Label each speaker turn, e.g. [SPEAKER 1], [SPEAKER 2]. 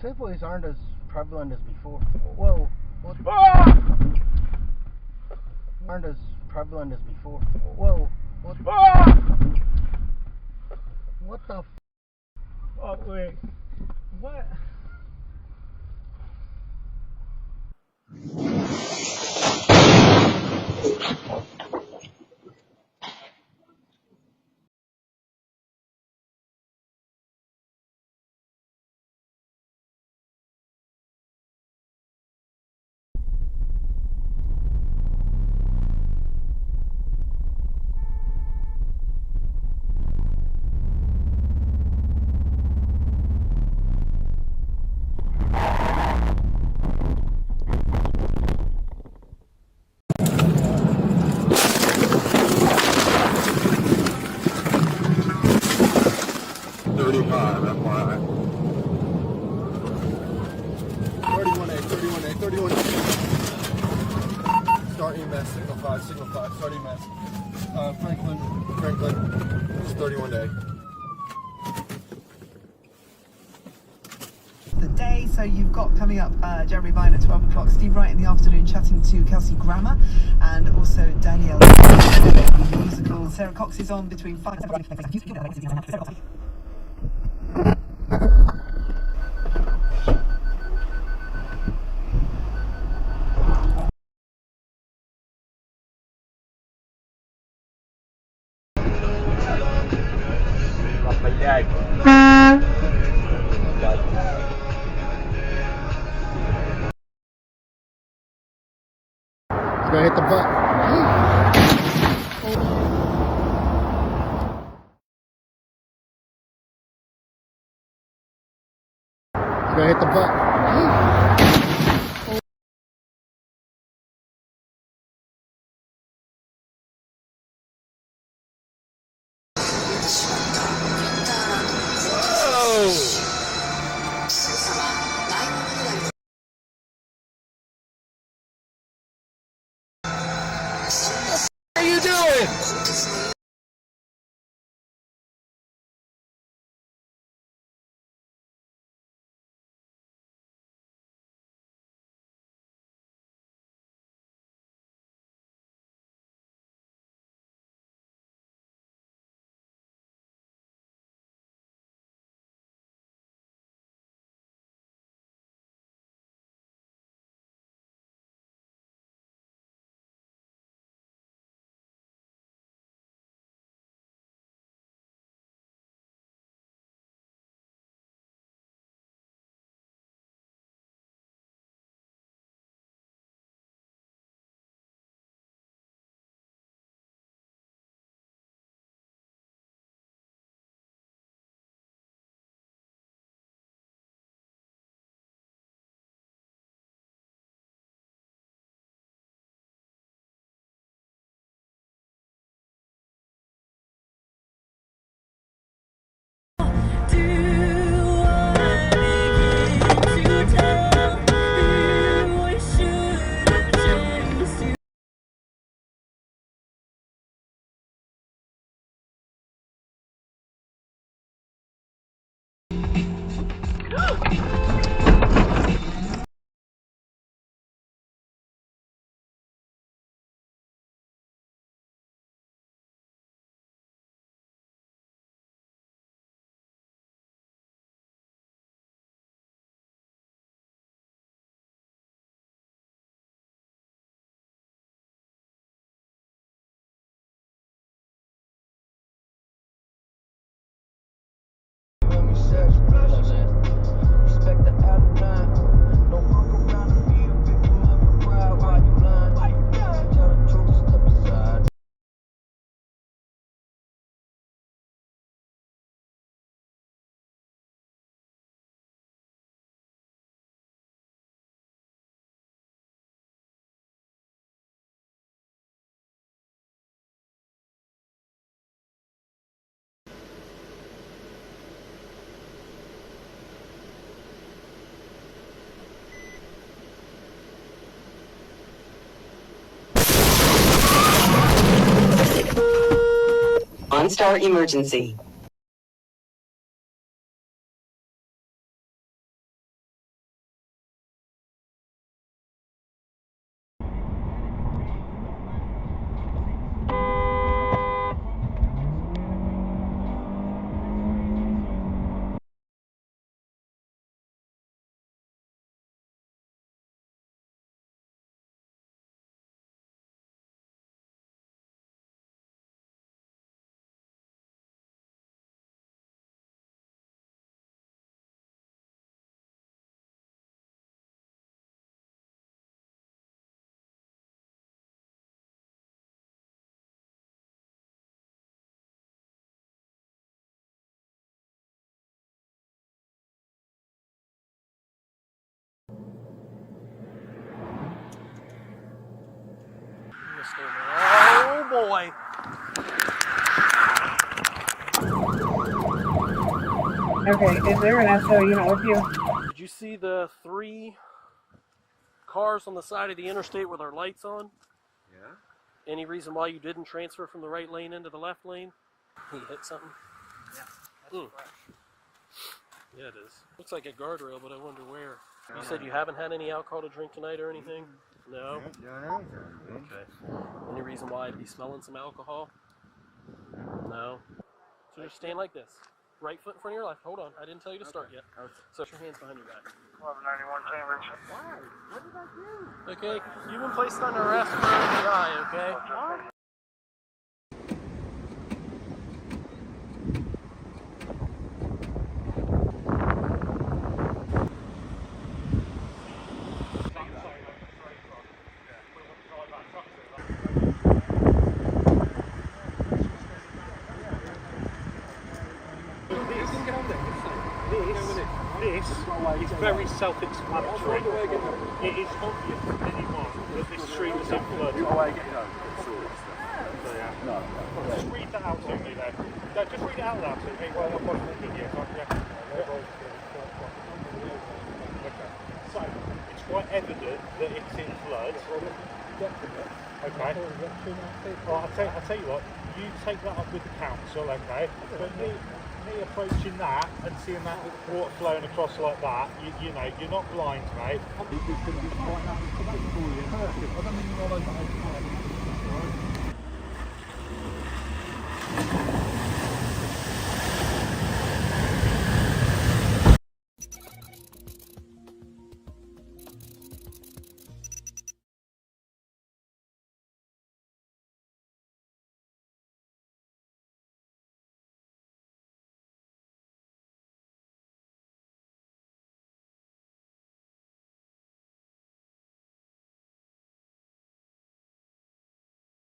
[SPEAKER 1] Siblings aren't as prevalent as before. Whoa. What? Ah! Aren't as prevalent as before. Whoa. What? Ah! What the f?
[SPEAKER 2] Oh, wait. What?
[SPEAKER 3] Start EMS, signal 5, start EMS. Franklin, it's 31A.
[SPEAKER 4] The day, so you've got coming up Jeremy Vine at 12 o'clock, Steve Wright in the afternoon chatting to Kelsey Grammer, and also Danielle musical. Sarah Cox is on between 5 and 7.
[SPEAKER 1] Gonna hit the button. Gonna hit the button.
[SPEAKER 3] What are you doing?
[SPEAKER 5] OnStar emergency.
[SPEAKER 6] Oh boy.
[SPEAKER 7] Okay, is there an SO unit with you?
[SPEAKER 6] Did you see the 3 cars on the side of the interstate with our lights on? Yeah. Any reason why you didn't transfer from the right lane into the left lane? He hit something?
[SPEAKER 1] Yeah, that's fresh.
[SPEAKER 6] Yeah, it is. Looks like a guardrail, but I wonder where. You said you haven't had any alcohol to drink tonight or anything? No?
[SPEAKER 1] No.
[SPEAKER 6] Okay. Any reason why I'd be smelling some alcohol? No? So just stand like this. Right foot in front of your left. Hold on. I didn't tell you to start yet. So put your hands behind your back.
[SPEAKER 2] 1191 Cambridge.
[SPEAKER 1] Why? What did I do?
[SPEAKER 6] Okay? You've been placed under arrest for OPI, okay?
[SPEAKER 2] This is very self-explanatory. It is obvious to anyone that this street is in flood. Just read that out to me then. No, just read it out loud to me while I'm watching the So, it's quite evident that it's in flood. Okay. Well, I'll tell you what, you take that up with the council, okay? But me approaching that and seeing that water flowing across like that, you know, you're not blind, mate.